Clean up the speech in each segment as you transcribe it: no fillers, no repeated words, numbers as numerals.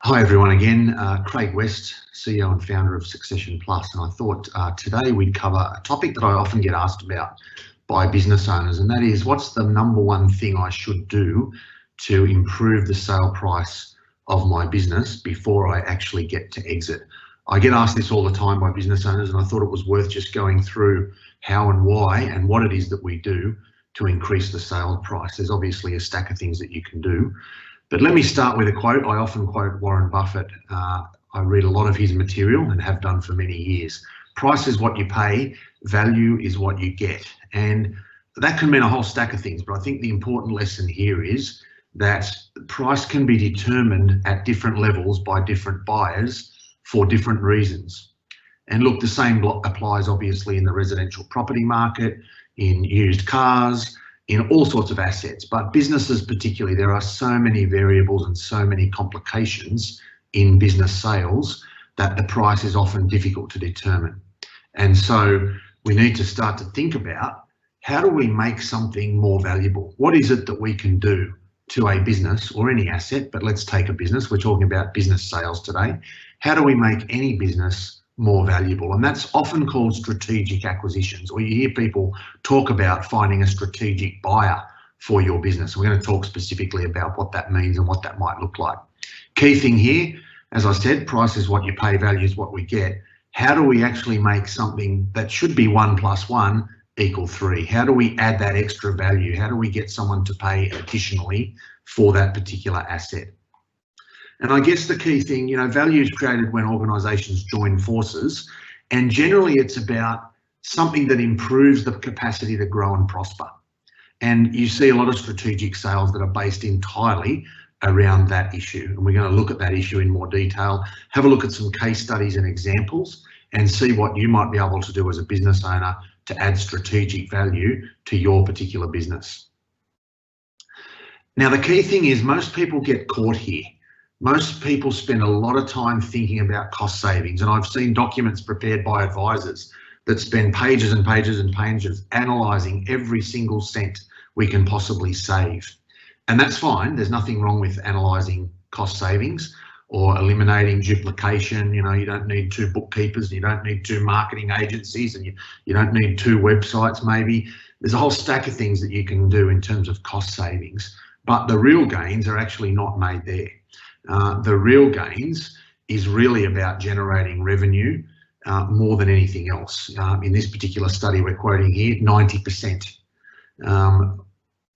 Hi everyone again, Craig West, CEO and founder of Succession Plus, and I thought today we'd cover a topic that I often get asked about by business owners, and that is, what's the number one thing I should do to improve the sale price of my business before I actually get to exit? I get asked this all the time by business owners, and I thought it was worth just going through how and why and what it is that we do to increase the sales price. There's obviously a stack of things that you can do. But let me start with a quote. I often quote Warren Buffett. I read a lot of his material and have done for many years. Price is what you pay, value is what you get. And that can mean a whole stack of things, but I think the important lesson here is that price can be determined at different levels by different buyers for different reasons. And look, the same applies obviously in the residential property market, in used cars, in all sorts of assets, but businesses particularly, there are so many variables and so many complications in business sales that the price is often difficult to determine. And so we need to start to think about, how do we make something more valuable? What is it that we can do to a business or any asset, but let's take a business, we're talking about business sales today. How do we make any business more valuable? And that's often called strategic acquisitions, or you hear people talk about finding a strategic buyer for your business. We're going to talk specifically about what that means and what that might look like. Key thing here, as I said, price is what you pay, value is what we get. How do we actually make something that should be 1 + 1 = 3? How do we add that extra value? How do we get someone to pay additionally for that particular asset? And I guess the key thing, value is created when organisations join forces, and generally it's about something that improves the capacity to grow and prosper. And you see a lot of strategic sales that are based entirely around that issue. And we're going to look at that issue in more detail, have a look at some case studies and examples, and see what you might be able to do as a business owner to add strategic value to your particular business. Now, the key thing is most people get caught here. Most people spend a lot of time thinking about cost savings, and I've seen documents prepared by advisors that spend pages and pages and pages analysing every single cent we can possibly save. And that's fine, there's nothing wrong with analysing cost savings or eliminating duplication. You don't need 2 bookkeepers, you don't need 2 marketing agencies, and you don't need 2 websites maybe. There's a whole stack of things that you can do in terms of cost savings, but the real gains are actually not made there. The real gains is really about generating revenue more than anything else. In this particular study we're quoting here, 90%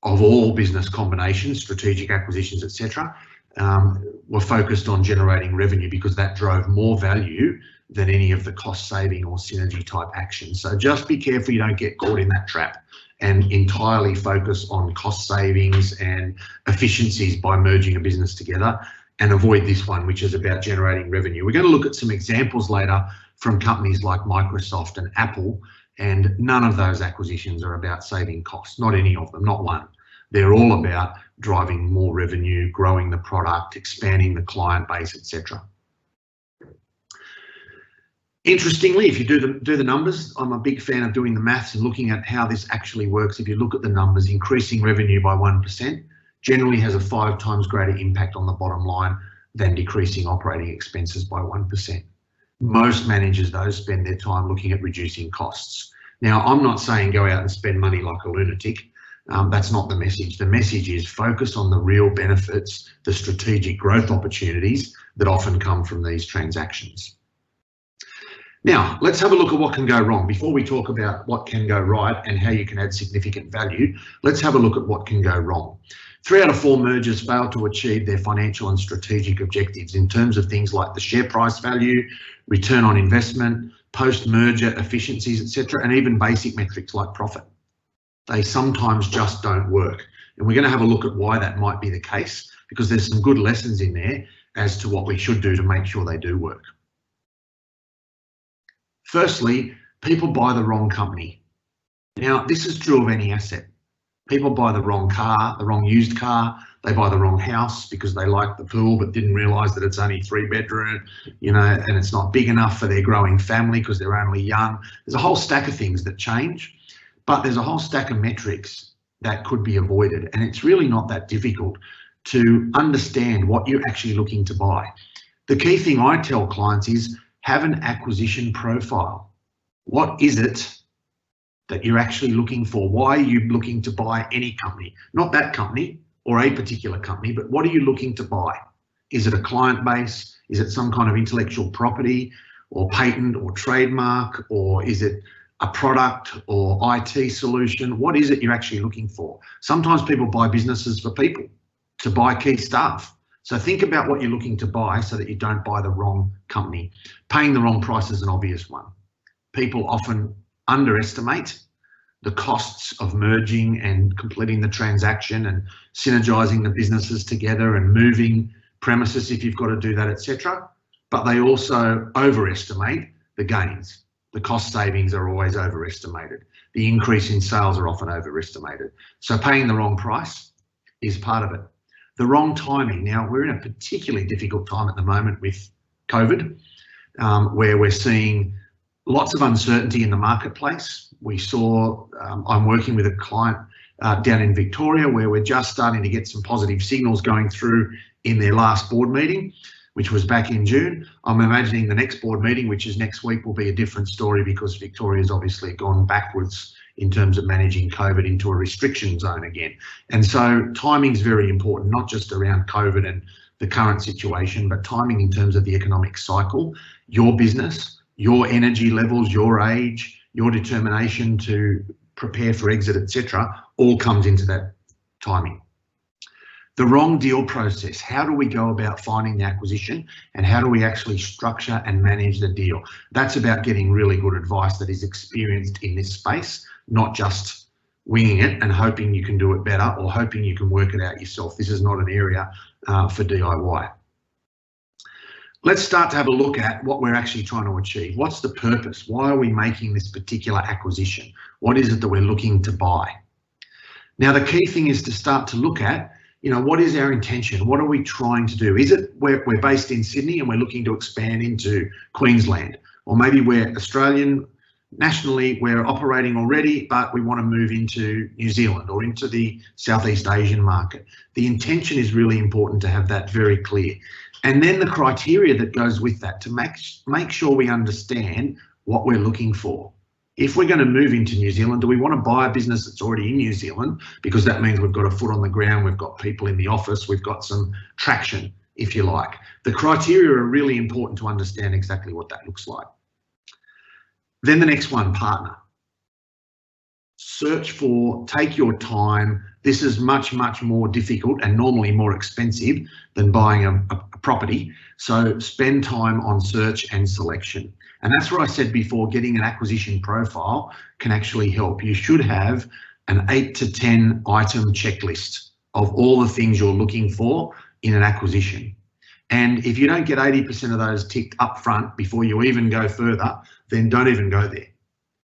of all business combinations, strategic acquisitions, etc., were focused on generating revenue because that drove more value than any of the cost saving or synergy type actions. So just be careful you don't get caught in that trap and entirely focus on cost savings and efficiencies by merging a business together, and avoid this one, which is about generating revenue. We're going to look at some examples later from companies like Microsoft and Apple, and none of those acquisitions are about saving costs, not any of them, not one. They're all about driving more revenue, growing the product, expanding the client base, etc. Interestingly, if you do the numbers, I'm a big fan of doing the maths and looking at how this actually works. If you look at the numbers, increasing revenue by 1% generally has a 5 times greater impact on the bottom line than decreasing operating expenses by 1%. Most managers, though, spend their time looking at reducing costs. Now, I'm not saying go out and spend money like a lunatic. That's not the message. The message is focus on the real benefits, the strategic growth opportunities that often come from these transactions. Now, let's have a look at what can go wrong. Before we talk about what can go right and how you can add significant value, let's have a look at what can go wrong. 3 out of 4 mergers fail to achieve their financial and strategic objectives in terms of things like the share price value, return on investment, post-merger efficiencies, etc., and even basic metrics like profit. They sometimes just don't work. And we're going to have a look at why that might be the case, because there's some good lessons in there as to what we should do to make sure they do work. Firstly, people buy the wrong company. Now, this is true of any asset. People buy the wrong car, the wrong used car. They buy the wrong house because they like the pool but didn't realise that it's only 3 bedroom, and it's not big enough for their growing family because they're only young. There's a whole stack of things that change, but there's a whole stack of metrics that could be avoided, and it's really not that difficult to understand what you're actually looking to buy. The key thing I tell clients is have an acquisition profile. What is it that you're actually looking for? Why are you looking to buy any company? Not that company or a particular company, but what are you looking to buy? Is it a client base? Is it some kind of intellectual property or patent or trademark? Or is it a product or IT solution? What is it you're actually looking for? Sometimes people buy businesses for people, to buy key staff. So think about what you're looking to buy so that you don't buy the wrong company. Paying the wrong price is an obvious one. People often underestimate the costs of merging and completing the transaction and synergizing the businesses together and moving premises if you've got to do that, etc. But they also overestimate the gains. The cost savings are always overestimated. The increase in sales are often overestimated. So paying the wrong price is part of it. The wrong timing. Now, we're in a particularly difficult time at the moment with COVID, where we're seeing lots of uncertainty in the marketplace. We saw, I'm working with a client down in Victoria where we're just starting to get some positive signals going through in their last board meeting, which was back in June. I'm imagining the next board meeting, which is next week, will be a different story because Victoria's obviously gone backwards in terms of managing COVID into a restriction zone again. And so timing is very important, not just around COVID and the current situation, but timing in terms of the economic cycle, your business, your energy levels, your age, your determination to prepare for exit, etc., all comes into that timing. The wrong deal process. How do we go about finding the acquisition and how do we actually structure and manage the deal? That's about getting really good advice that is experienced in this space, not just winging it and hoping you can do it better or hoping you can work it out yourself. This is not an area for DIY. Let's start to have a look at what we're actually trying to achieve. What's the purpose? Why are we making this particular acquisition? What is it that we're looking to buy? Now, the key thing is to start to look at, what is our intention? What are we trying to do? Is it we're based in Sydney and we're looking to expand into Queensland? Or maybe we're Australian, nationally we're operating already, but we want to move into New Zealand or into the Southeast Asian market. The intention is really important to have that very clear. And then the criteria that goes with that to make sure we understand what we're looking for. If we're going to move into New Zealand, do we want to buy a business that's already in New Zealand? Because that means we've got a foot on the ground, we've got people in the office, we've got some traction, if you like. The criteria are really important to understand exactly what that looks like. Then the next one, partner. Search for, take your time. This is much, much more difficult and normally more expensive than buying a property. So spend time on search and selection. And that's where I said before, getting an acquisition profile can actually help. You should have an 8 to 10 item checklist of all the things you're looking for in an acquisition. And if you don't get 80% of those ticked up front before you even go further, then don't even go there.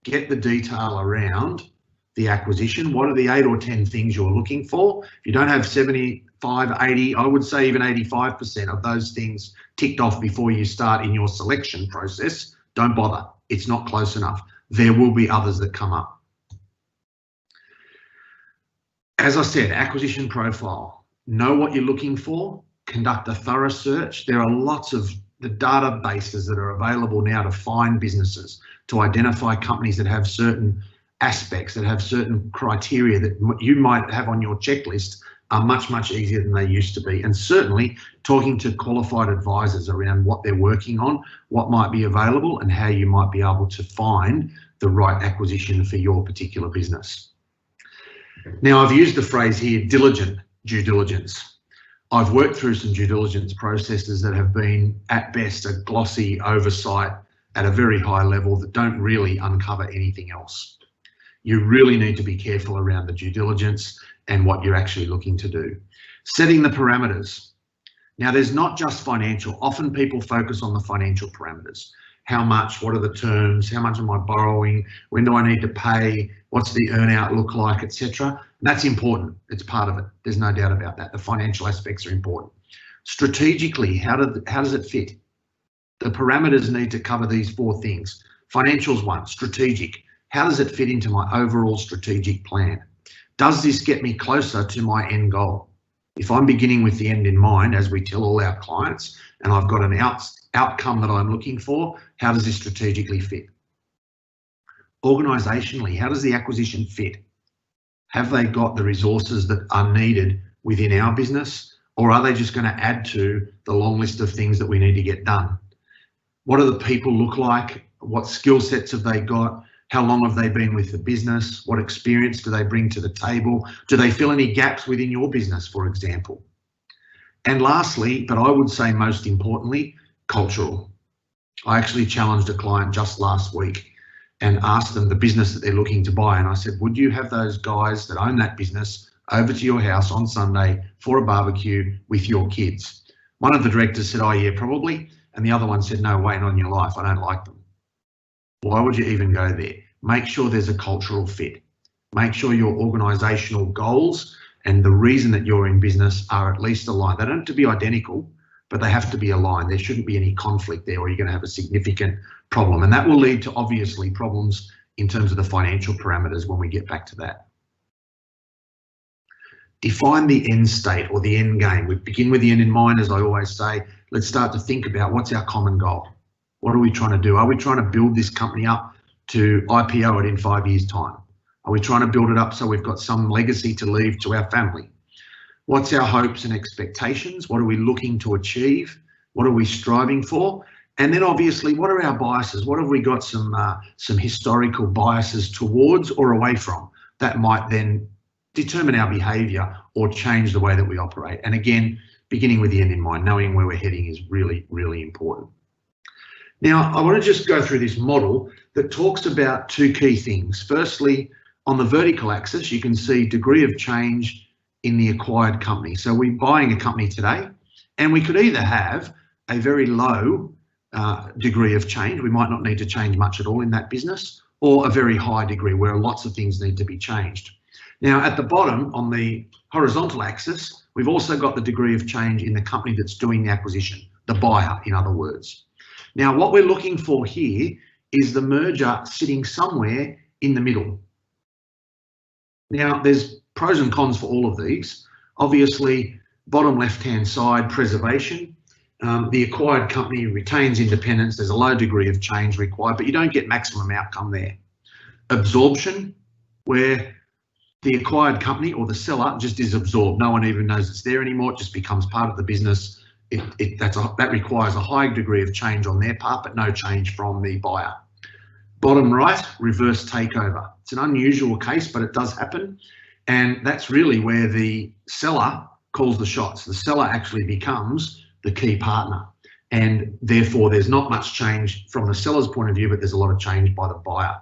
Get the detail around the acquisition. What are the 8 or 10 things you're looking for? If you don't have 75, 80, I would say even 85% of those things ticked off before you start in your selection process, don't bother. It's not close enough. There will be others that come up. As I said, acquisition profile. Know what you're looking for. Conduct a thorough search. There are lots of the databases that are available now to find businesses, to identify companies that have certain aspects, that have certain criteria that you might have on your checklist are much, much easier than they used to be. And certainly talking to qualified advisors around what they're working on, what might be available and how you might be able to find the right acquisition for your particular business. Now, I've used the phrase here, diligent due diligence. I've worked through some due diligence processes that have been at best a glossy oversight at a very high level that don't really uncover anything else. You really need to be careful around the due diligence and what you're actually looking to do. Setting the parameters. Now, there's not just financial. Often people focus on the financial parameters. How much, what are the terms, how much am I borrowing, when do I need to pay, what's the earn-out look like, etc. That's important. It's part of it. There's no doubt about that. The financial aspects are important. Strategically, how does it fit? The parameters need to cover these 4 things. Financials, 1. Strategic. How does it fit into my overall strategic plan? Does this get me closer to my end goal? If I'm beginning with the end in mind, as we tell all our clients, and I've got an outcome that I'm looking for, how does this strategically fit? Organisationally, how does the acquisition fit? Have they got the resources that are needed within our business, or are they just going to add to the long list of things that we need to get done? What do the people look like? What skill sets have they got? How long have they been with the business? What experience do they bring to the table? Do they fill any gaps within your business, for example? And lastly, but I would say most importantly, cultural. I actually challenged a client just last week and asked them the business that they're looking to buy. And I said, would you have those guys that own that business over to your house on Sunday for a barbecue with your kids? One of the directors said, oh yeah, probably. And the other one said, no way, not in your life, I don't like them. Why would you even go there? Make sure there's a cultural fit. Make sure your organisational goals and the reason that you're in business are at least aligned. They don't have to be identical, but they have to be aligned. There shouldn't be any conflict there, or you're going to have a significant problem. And that will lead to obviously problems in terms of the financial parameters when we get back to that. Define the end state or the end game. We begin with the end in mind, as I always say. Let's start to think about what's our common goal. What are we trying to do? Are we trying to build this company up to IPO it in 5 years' time? Are we trying to build it up so we've got some legacy to leave to our family? What's our hopes and expectations? What are we looking to achieve? What are we striving for? And then obviously, what are our biases? What have we got some historical biases towards or away from that might then determine our behaviour or change the way that we operate? And again, beginning with the end in mind, knowing where we're heading is really, really important. Now, I want to just go through this model that talks about two key things. Firstly, on the vertical axis, you can see degree of change in the acquired company. So we're buying a company today, and we could either have a very low degree of change. We might not need to change much at all in that business, or a very high degree where lots of things need to be changed. Now, at the bottom on the horizontal axis, we've also got the degree of change in the company that's doing the acquisition, the buyer, in other words. Now, what we're looking for here is the merger sitting somewhere in the middle. Now, there's pros and cons for all of these. Obviously, bottom left-hand side, preservation. The acquired company retains independence. There's a low degree of change required, but you don't get maximum outcome there. Absorption, where the acquired company or the seller just is absorbed. No one even knows it's there anymore. It just becomes part of the business. That requires a high degree of change on their part, but no change from the buyer. Bottom right, reverse takeover. It's an unusual case, but it does happen. And that's really where the seller calls the shots. The seller actually becomes the key partner. And therefore, there's not much change from the seller's point of view, but there's a lot of change by the buyer.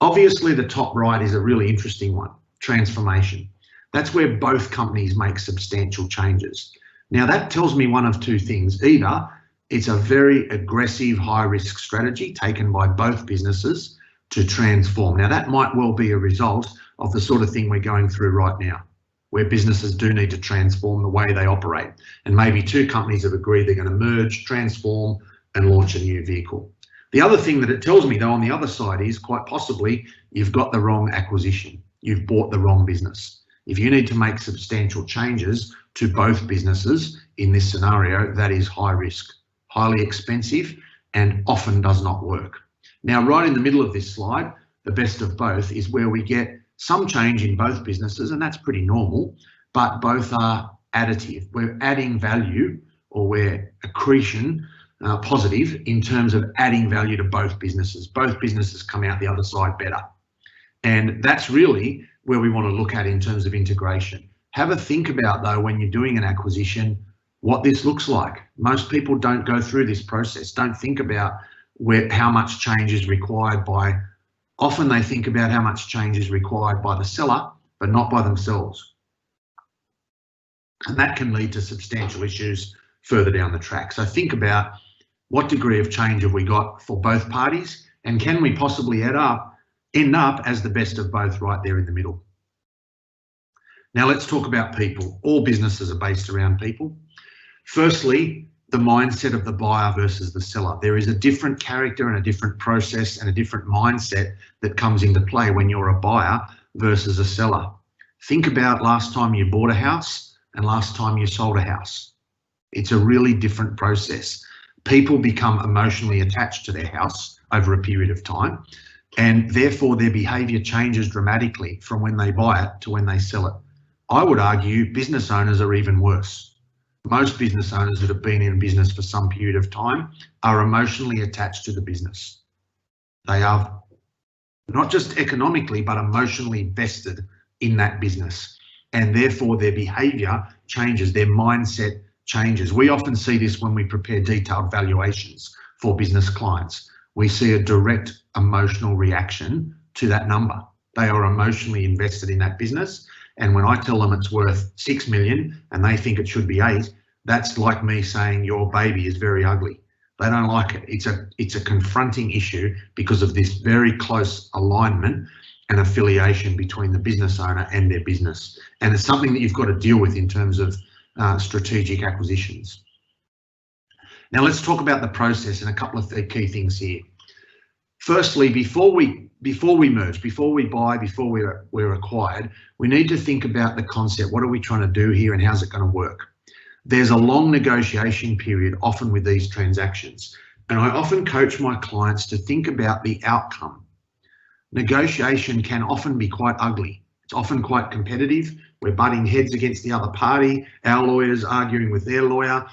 Obviously, the top right is a really interesting one, transformation. That's where both companies make substantial changes. Now, that tells me one of two things. Either it's a very aggressive, high-risk strategy taken by both businesses to transform. Now, that might well be a result of the sort of thing we're going through right now, where businesses do need to transform the way they operate. And maybe two companies have agreed they're going to merge, transform, and launch a new vehicle. The other thing that it tells me, though, on the other side is quite possibly you've got the wrong acquisition. You've bought the wrong business. If you need to make substantial changes to both businesses in this scenario, that is high risk, highly expensive, and often does not work. Now, right in the middle of this slide, the best of both is where we get some change in both businesses, and that's pretty normal, but both are additive. We're adding value, or we're accretion positive in terms of adding value to both businesses. Both businesses come out the other side better. And that's really where we want to look at in terms of integration. Have a think about, though, when you're doing an acquisition, what this looks like. Most people don't go through this process, don't think about how much change is required by, often they think about how much change is required by the seller, but not by themselves. And that can lead to substantial issues further down the track. So think about what degree of change have we got for both parties, and can we possibly end up as the best of both right there in the middle. Now let's talk about people. All businesses are based around people. Firstly, the mindset of the buyer versus the seller. There is a different character and a different process and a different mindset that comes into play when you're a buyer versus a seller. Think about last time you bought a house. and last time you sold a house. It's a really different process. People become emotionally attached to their house over a period of time, and therefore their behaviour changes dramatically from when they buy it to when they sell it. I would argue business owners are even worse. Most business owners that have been in business for some period of time are emotionally attached to the business. They are not just economically, but emotionally vested in that business. And therefore their behaviour changes, their mindset changes. We often see this when we prepare detailed valuations for business clients. We see a direct emotional reaction to that number. They are emotionally invested in that business. And when I tell them it's worth 6 million and they think it should be 8, that's like me saying your baby is very ugly. They don't like it. It's a confronting issue because of this very close alignment and affiliation between the business owner and their business. And it's something that you've got to deal with in terms of strategic acquisitions. Now let's talk about the process and a couple of key things here. Firstly, before we merge, before we buy, before we're acquired, we need to think about the concept. What are we trying to do here and how's it going to work? There's a long negotiation period often with these transactions, and I often coach my clients to think about the outcome. Negotiation can often be quite ugly. It's often quite competitive. We're butting heads against the other party, our lawyers arguing with their lawyer.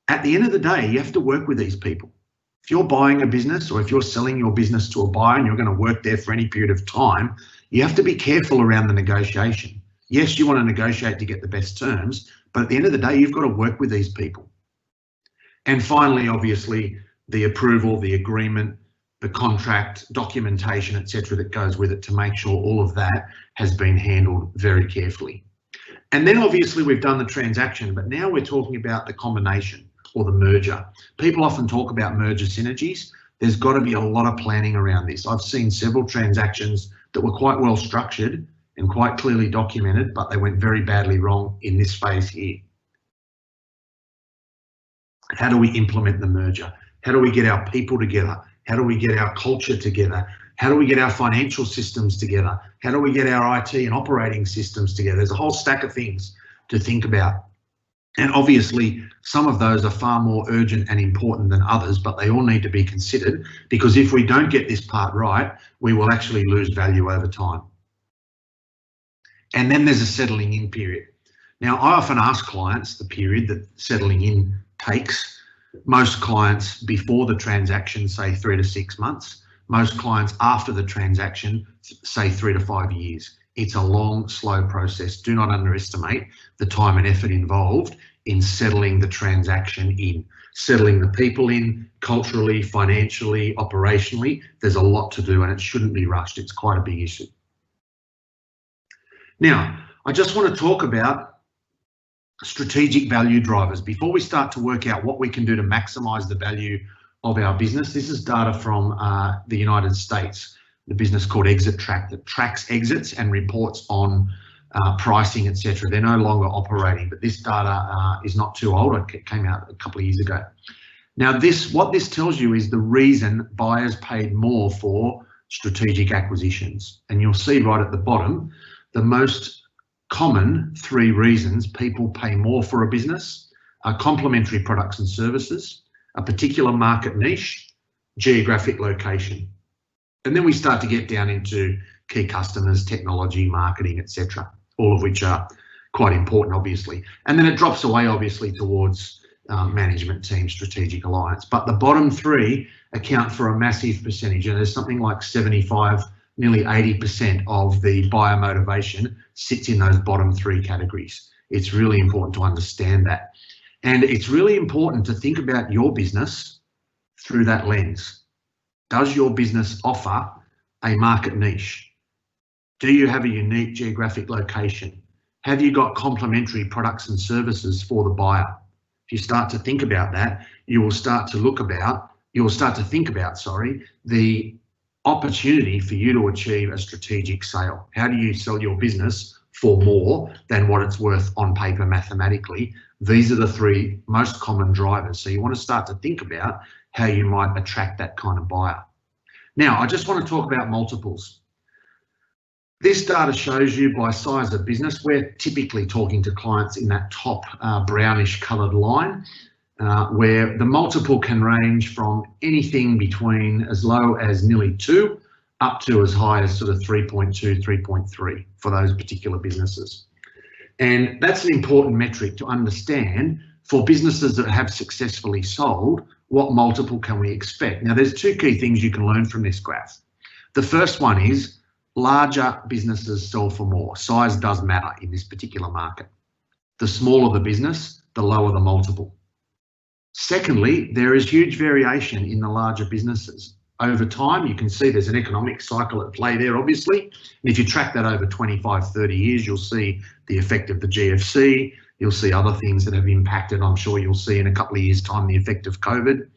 At the end of the day, you have to work with these people. If you're buying a business or if you're selling your business to a buyer and you're going to work there for any period of time, you have to be careful around the negotiation. Yes, you want to negotiate to get the best terms, but at the end of the day, you've got to work with these people. And finally, obviously, the approval, the agreement, the contract, documentation, etc., that goes with it to make sure all of that has been handled very carefully. And then obviously we've done the transaction, but now we're talking about the combination or the merger. People often talk about merger synergies. There's got to be a lot of planning around this. I've seen several transactions that were quite well structured and quite clearly documented, but they went very badly wrong in this phase here. How do we implement the merger? How do we get our people together? How do we get our culture together? How do we get our financial systems together? How do we get our IT and operating systems together? There's a whole stack of things to think about. And obviously, some of those are far more urgent and important than others, but they all need to be considered, because if we don't get this part right, we will actually lose value over time. And then there's a settling in period. Now, I often ask clients the period that settling in takes. Most clients before the transaction say 3 to 6 months. Most clients after the transaction say 3 to 5 years. It's a long, slow process. Do not underestimate the time and effort involved in settling the transaction in, settling the people in, culturally, financially, operationally. There's a lot to do and it shouldn't be rushed. It's quite a big issue. Now, I just want to talk about strategic value drivers before we start to work out what we can do to maximize the value of our business. This is data from the United States, the business called Exit Track that tracks exits and reports on pricing, etc. They're no longer operating, but this data is not too old. It came out a couple of years ago. Now, what this tells you is the reason buyers paid more for strategic acquisitions. And you'll see right at the bottom, the most common 3 reasons people pay more for a business are complementary products and services, a particular market niche, geographic location. And then we start to get down into key customers, technology, marketing, etc., all of which are quite important, obviously. And then it drops away, obviously, towards management team, strategic alliance. But the bottom 3 account for a massive percentage, and there's something like 75, nearly 80% of the buyer motivation sits in those bottom 3 categories. It's really important to understand that. And it's really important to think about your business through that lens. Does your business offer a market niche? Do you have a unique geographic location? Have you got complementary products and services for the buyer? If you start to think about that, you will start to think about the opportunity for you to achieve a strategic sale. How do you sell your business for more than what it's worth on paper mathematically? These are the 3 most common drivers. So you want to start to think about how you might attract that kind of buyer. Now, I just want to talk about multiples. This data shows you by size of business. We're typically talking to clients in that top brownish coloured line, where the multiple can range from anything between as low as nearly 2 up to as high as sort of 3.2, 3.3 for those particular businesses. And that's an important metric to understand for businesses that have successfully sold. What multiple can we expect? Now, there's two key things you can learn from this graph. The first one is larger businesses sell for more. Size does matter in this particular market. The smaller the business, the lower the multiple. Secondly, there is huge variation in the larger businesses. Over time, you can see there's an economic cycle at play there, obviously. And if you track that over 25, 30 years, you'll see the effect of the GFC. You'll see other things that have impacted. I'm sure you'll see in a couple of years' time the effect of COVID.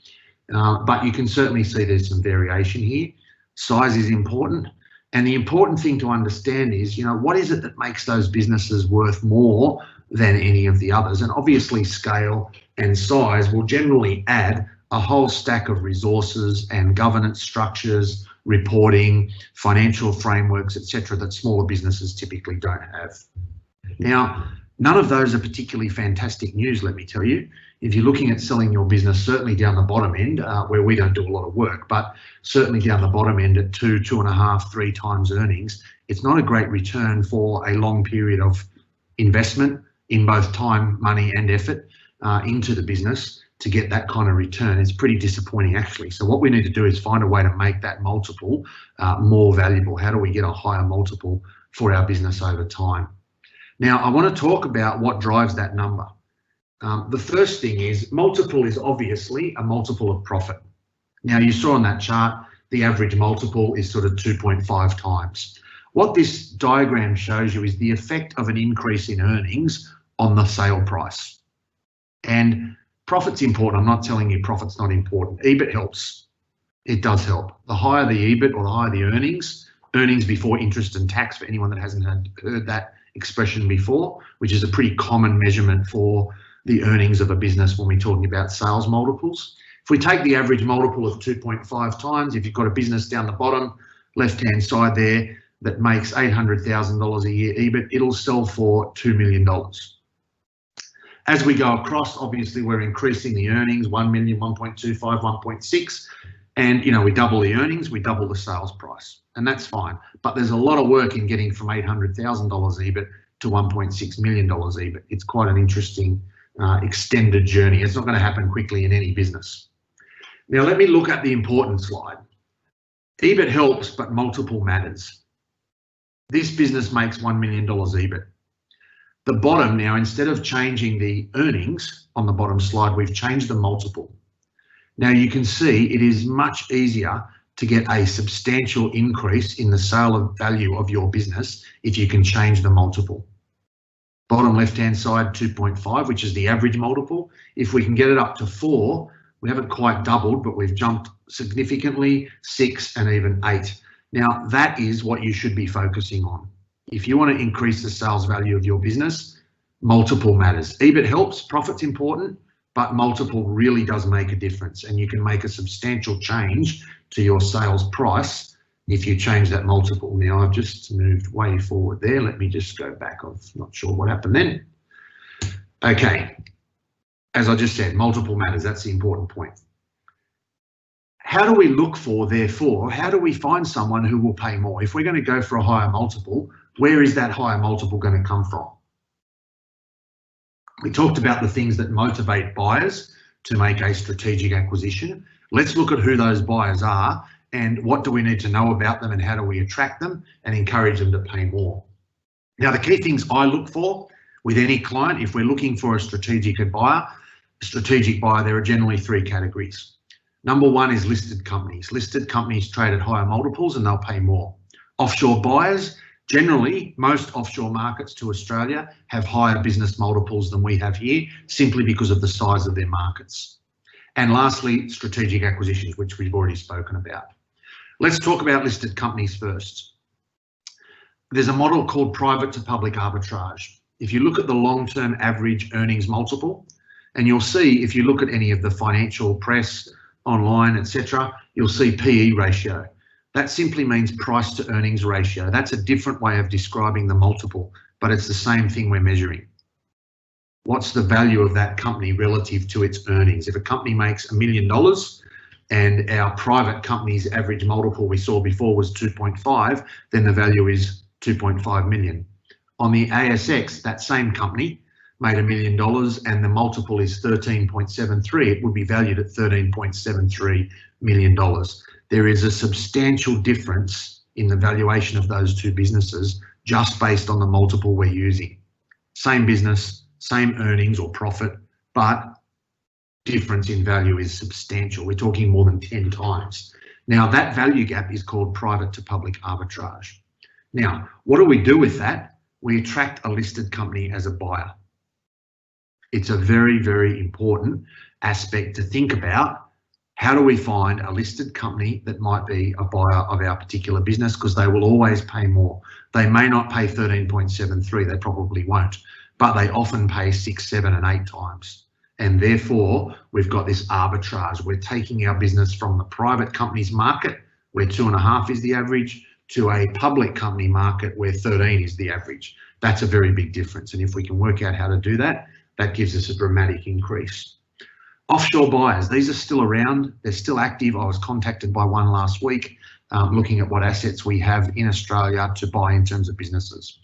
But you can certainly see there's some variation here. Size is important. And the important thing to understand is, what is it that makes those businesses worth more than any of the others? And obviously scale and size will generally add a whole stack of resources and governance structures, reporting, financial frameworks, etc., that smaller businesses typically don't have. Now, none of those are particularly fantastic news, let me tell you. If you're looking at selling your business, certainly down the bottom end, where we don't do a lot of work, but certainly down the bottom end at 2, 2.5, 3 times earnings, it's not a great return for a long period of investment in both time, money and effort into the business. To get that kind of return is pretty disappointing, actually. So what we need to do is find a way to make that multiple more valuable. How do we get a higher multiple for our business over time? Now, I want to talk about what drives that number. The first thing is multiple is obviously a multiple of profit. Now, you saw on that chart, the average multiple is sort of 2.5 times. What this diagram shows you is the effect of an increase in earnings on the sale price. And profit's important. I'm not telling you profit's not important. EBIT helps. It does help. The higher the EBIT or the higher the earnings before interest and tax, for anyone that hasn't heard that expression before, which is a pretty common measurement for the earnings of a business when we're talking about sales multiples. If we take the average multiple of 2.5 times, if you've got a business down the bottom left-hand side there that makes $800,000 a year EBIT, it'll sell for $2 million. As we go across, obviously we're increasing the earnings, 1 million, 1.25, 1.6, and we double the earnings, we double the sales price, and that's fine. But there's a lot of work in getting from $800,000 EBIT to $1.6 million EBIT. It's quite an interesting extended journey. It's not going to happen quickly in any business. Now let me look at the important slide. EBIT helps, but multiple matters. This business makes $1 million EBIT. The bottom now, instead of changing the earnings on the bottom slide, we've changed the multiple. Now you can see it is much easier to get a substantial increase in the sale value of your business if you can change the multiple. Bottom left-hand side, 2.5, which is the average multiple. If we can get it up to 4, we haven't quite doubled, but we've jumped significantly, 6 and even 8. Now that is what you should be focusing on. If you want to increase the sales value of your business, multiple matters. EBIT helps, profit's important, but multiple really does make a difference, and you can make a substantial change to your sales price if you change that multiple. Now I've just moved way forward there. Let me just go back. I'm not sure what happened then. Okay, as I just said, multiple matters. That's the important point. How do we look for, therefore, how do we find someone who will pay more? If we're going to go for a higher multiple, where is that higher multiple going to come from? We talked about the things that motivate buyers to make a strategic acquisition. Let's look at who those buyers are and what do we need to know about them and how do we attract them and encourage them to pay more. Now, the key things I look for with any client, if we're looking for a strategic buyer, there are generally 3 categories. Number 1 is listed companies. Listed companies trade at higher multiples and they'll pay more. Offshore buyers, generally, most offshore markets to Australia have higher business multiples than we have here, simply because of the size of their markets. And lastly, strategic acquisitions, which we've already spoken about. Let's talk about listed companies first. There's a model called private to public arbitrage. If you look at the long-term average earnings multiple, and you'll see if you look at any of the financial press, online, etc., you'll see PE ratio. That simply means price to earnings ratio. That's a different way of describing the multiple, but it's the same thing we're measuring. What's the value of that company relative to its earnings? If a company makes $1 million and our private company's average multiple we saw before was 2.5, then the value is 2.5 million. On the ASX, that same company made $1 million and the multiple is 13.73, it would be valued at $13.73 million. There is a substantial difference in the valuation of those two businesses just based on the multiple we're using. Same business, same earnings or profit, but difference in value is substantial. We're talking more than 10 times. Now, that value gap is called private to public arbitrage. Now, what do we do with that? We attract a listed company as a buyer. It's a very, very important aspect to think about. How do we find a listed company that might be a buyer of our particular business? Because they will always pay more. They may not pay 13.73, they probably won't, but they often pay 6, 7 and 8 times. And therefore, we've got this arbitrage. We're taking our business from the private companies market, where 2.5 is the average, to a public company market where 13 is the average. That's a very big difference. And if we can work out how to do that, that gives us a dramatic increase. Offshore buyers, these are still around. They're still active. I was contacted by one last week looking at what assets we have in Australia to buy in terms of businesses.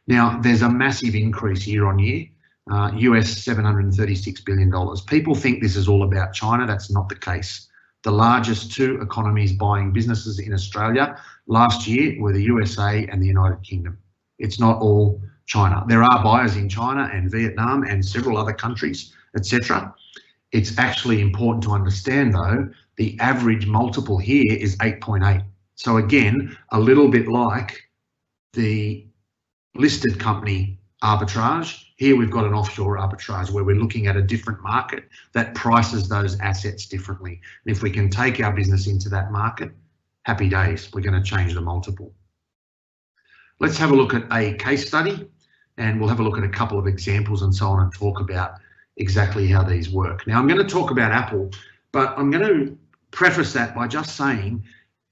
Now, there's a massive increase year on year, US $736 billion. People think this is all about China. That's not the case. The largest two economies buying businesses in Australia last year were the USA and the United Kingdom. It's not all China. There are buyers in China and Vietnam and several other countries, etc. It's actually important to understand, though, the average multiple here is 8.8. So again, a little bit like the listed company arbitrage, here we've got an offshore arbitrage where we're looking at a different market that prices those assets differently. And if we can take our business into that market, happy days, we're going to change the multiple. Let's have a look at a case study and we'll have a look at a couple of examples and so on and talk about exactly how these work. Now, I'm going to talk about Apple, but I'm going to preface that by just saying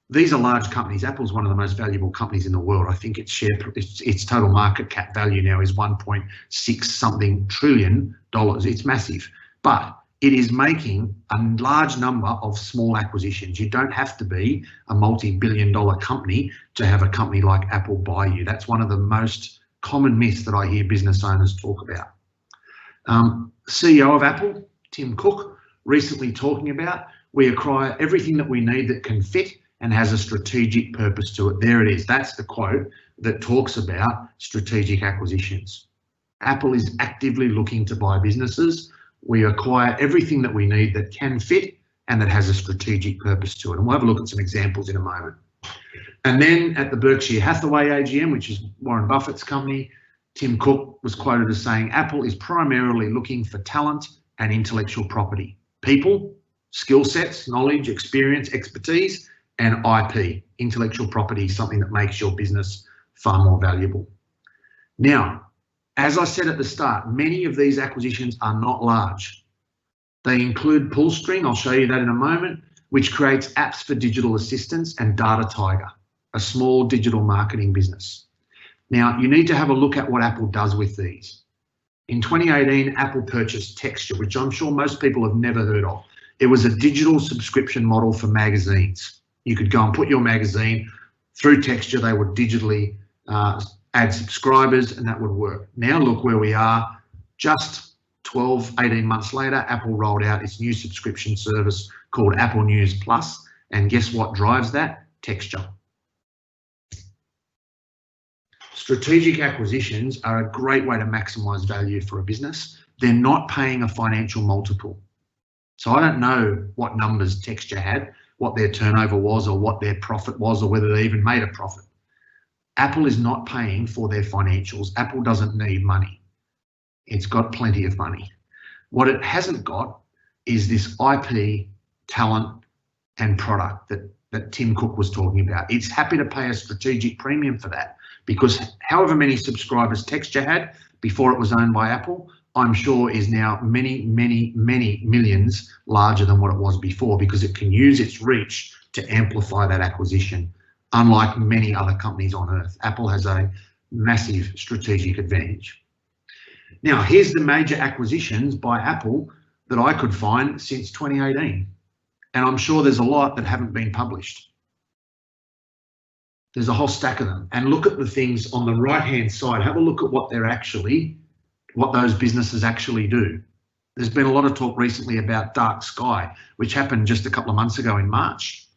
these are large companies. Apple's one of the most valuable companies in the world. I think its total market cap value now is 1.6 something trillion dollars. It's massive, but it is making a large number of small acquisitions. You don't have to be a multi-billion-dollar company to have a company like Apple buy you. That's one of the most common myths that I hear business owners talk about. CEO of Apple, Tim Cook, recently talking about, we acquire everything that we need that can fit and has a strategic purpose to it. There it is. That's the quote that talks about strategic acquisitions. Apple is actively looking to buy businesses. We acquire everything that we need that can fit and that has a strategic purpose to it. And we'll have a look at some examples in a moment. And then at the Berkshire Hathaway AGM, which is Warren Buffett's company, Tim Cook was quoted as saying, Apple is primarily looking for talent and intellectual property. People, skill sets, knowledge, experience, expertise, and IP, intellectual property, something that makes your business far more valuable. Now, as I said at the start, many of these acquisitions are not large. They include Pullstring, I'll show you that in a moment, which creates apps for digital assistants, and Data Tiger, a small digital marketing business. Now, you need to have a look at what Apple does with these. In 2018, Apple purchased Texture, which I'm sure most people have never heard of. It was a digital subscription model for magazines. You could go and put your magazine through Texture. They would digitally add subscribers and that would work. Now look where we are. Just 12, 18 months later, Apple rolled out its new subscription service called Apple News Plus. And guess what drives that? Texture. Strategic acquisitions are a great way to maximize value for a business. They're not paying a financial multiple. So I don't know what numbers Texture had, what their turnover was or what their profit was or whether they even made a profit. Apple is not paying for their financials. Apple doesn't need money. It's got plenty of money. What it hasn't got is this IP, talent and product that Tim Cook was talking about. It's happy to pay a strategic premium for that because however many subscribers Texture had before it was owned by Apple, I'm sure is now many, many, many millions larger than what it was before because it can use its reach to amplify that acquisition. Unlike many other companies on earth, Apple has a massive strategic advantage. Now, here's the major acquisitions by Apple that I could find since 2018. And I'm sure there's a lot that haven't been published. There's a whole stack of them. And look at the things on the right-hand side. Have a look at what those businesses actually do. There's been a lot of talk recently about Dark Sky, which happened just a couple of months ago in March.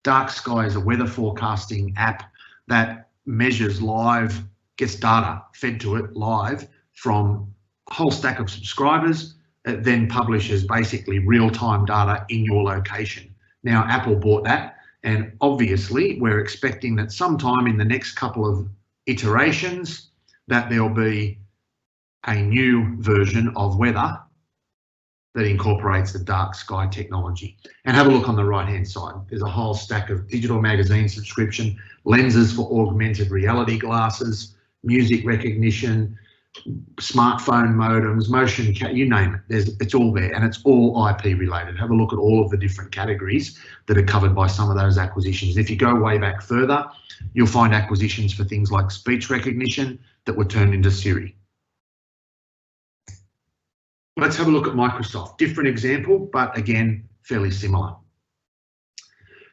Dark Sky is a weather forecasting app that measures live, gets data fed to it live from a whole stack of subscribers. It then publishes basically real-time data in your location. Now, Apple bought that. And obviously, we're expecting that sometime in the next couple of iterations that there'll be a new version of weather that incorporates the Dark Sky technology. And have a look on the right-hand side. There's a whole stack of digital magazine subscription, lenses for augmented reality glasses, music recognition, smartphone modems, motion, you name it. It's all there, and it's all IP related. Have a look at all of the different categories that are covered by some of those acquisitions. If you go way back further, you'll find acquisitions for things like speech recognition that were turned into Siri. Let's have a look at Microsoft. Different example, but again, fairly similar.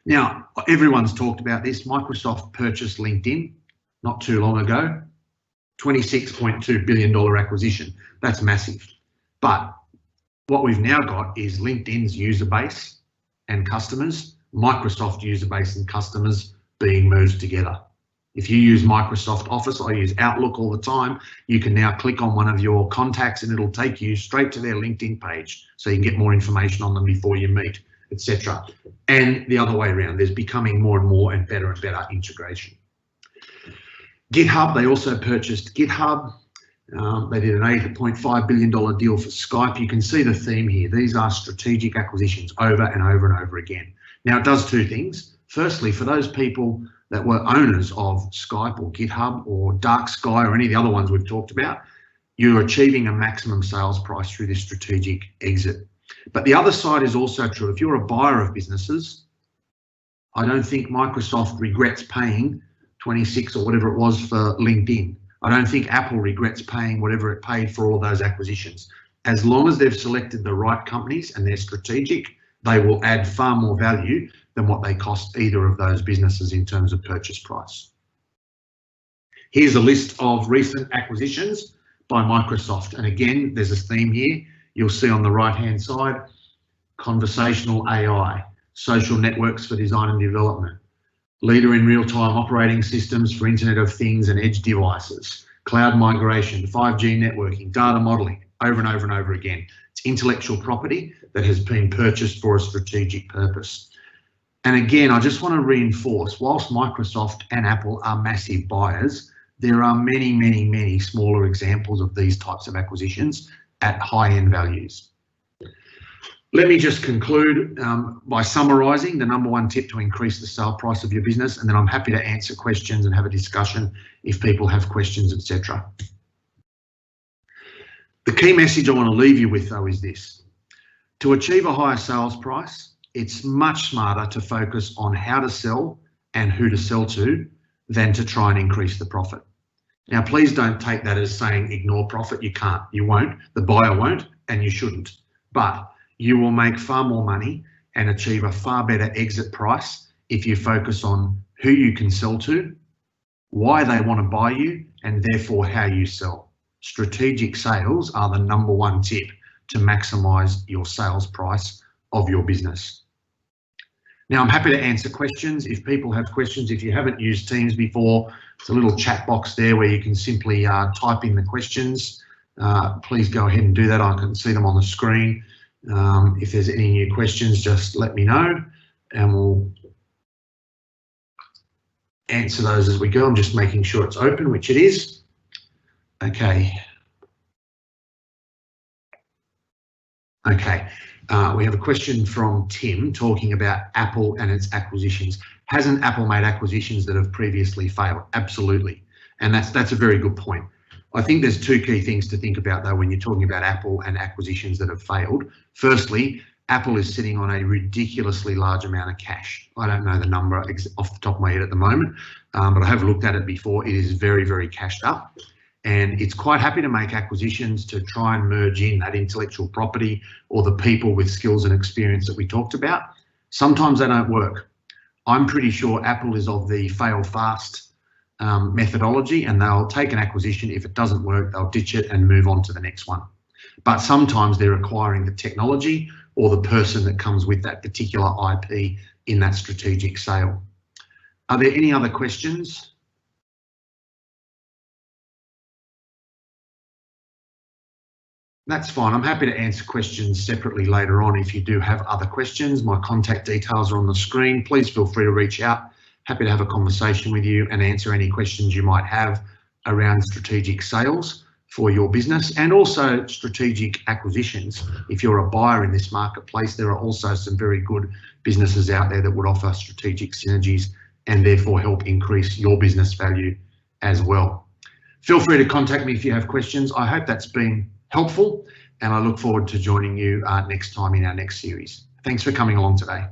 Now, everyone's talked about this. Microsoft purchased LinkedIn not too long ago. $26.2 billion acquisition. That's massive. But what we've now got is LinkedIn's user base and customers, Microsoft user base and customers being merged together. If you use Microsoft Office, I use Outlook all the time, you can now click on one of your contacts and it'll take you straight to their LinkedIn page so you can get more information on them before you meet, etc. And the other way around, there's becoming more and more and better integration. GitHub, they also purchased GitHub. They did an $8.5 billion deal for Skype. You can see the theme here. These are strategic acquisitions over and over and over again. Now, it does two things. Firstly, for those people that were owners of Skype or GitHub or Dark Sky or any of the other ones we've talked about, you're achieving a maximum sales price through this strategic exit. But the other side is also true. If you're a buyer of businesses, I don't think Microsoft regrets paying 26 or whatever it was for LinkedIn. I don't think Apple regrets paying whatever it paid for all of those acquisitions. As long as they've selected the right companies and they're strategic, they will add far more value than what they cost either of those businesses in terms of purchase price. Here's a list of recent acquisitions by Microsoft. And again, there's a theme here. You'll see on the right-hand side, conversational AI, social networks for design and development, leader in real-time operating systems for Internet of Things and edge devices, cloud migration, 5G networking, data modeling, over and over and over again. It's intellectual property that has been purchased for a strategic purpose. And again, I just want to reinforce, whilst Microsoft and Apple are massive buyers, there are many, many, many smaller examples of these types of acquisitions at high-end values. Let me just conclude by summarising the number one tip to increase the sale price of your business, and then I'm happy to answer questions and have a discussion if people have questions, etc. The key message I want to leave you with, though, is this. To achieve a higher sales price, it's much smarter to focus on how to sell and who to sell to than to try and increase the profit. Now, please don't take that as saying ignore profit. You can't, you won't, the buyer won't, and you shouldn't. But you will make far more money and achieve a far better exit price if you focus on who you can sell to, why they want to buy you, and therefore how you sell. Strategic sales are the number one tip to maximise your sales price of your business. Now, I'm happy to answer questions if people have questions. If you haven't used Teams before, there's a little chat box there where you can simply type in the questions. Please go ahead and do that. I can see them on the screen. If there's any new questions, just let me know and we'll answer those as we go. I'm just making sure it's open, which it is. Okay. Okay. We have a question from Tim talking about Apple and its acquisitions. Hasn't Apple made acquisitions that have previously failed? Absolutely. And that's a very good point. I think there's two key things to think about, though, when you're talking about Apple and acquisitions that have failed. Firstly, Apple is sitting on a ridiculously large amount of cash. I don't know the number off the top of my head at the moment, but I have looked at it before. It is very, very cashed up, and it's quite happy to make acquisitions to try and merge in that intellectual property or the people with skills and experience that we talked about. Sometimes they don't work. I'm pretty sure Apple is of the fail fast methodology, and they'll take an acquisition. If it doesn't work, they'll ditch it and move on to the next one. But sometimes they're acquiring the technology or the person that comes with that particular IP in that strategic sale. Are there any other questions? That's fine. I'm happy to answer questions separately later on if you do have other questions. My contact details are on the screen. Please feel free to reach out. Happy to have a conversation with you and answer any questions you might have around strategic sales for your business, and also strategic acquisitions. If you're a buyer in this marketplace, there are also some very good businesses out there that would offer strategic synergies and therefore help increase your business value as well. Feel free to contact me if you have questions. I hope that's been helpful, and I look forward to joining you next time in our next series. Thanks for coming along today.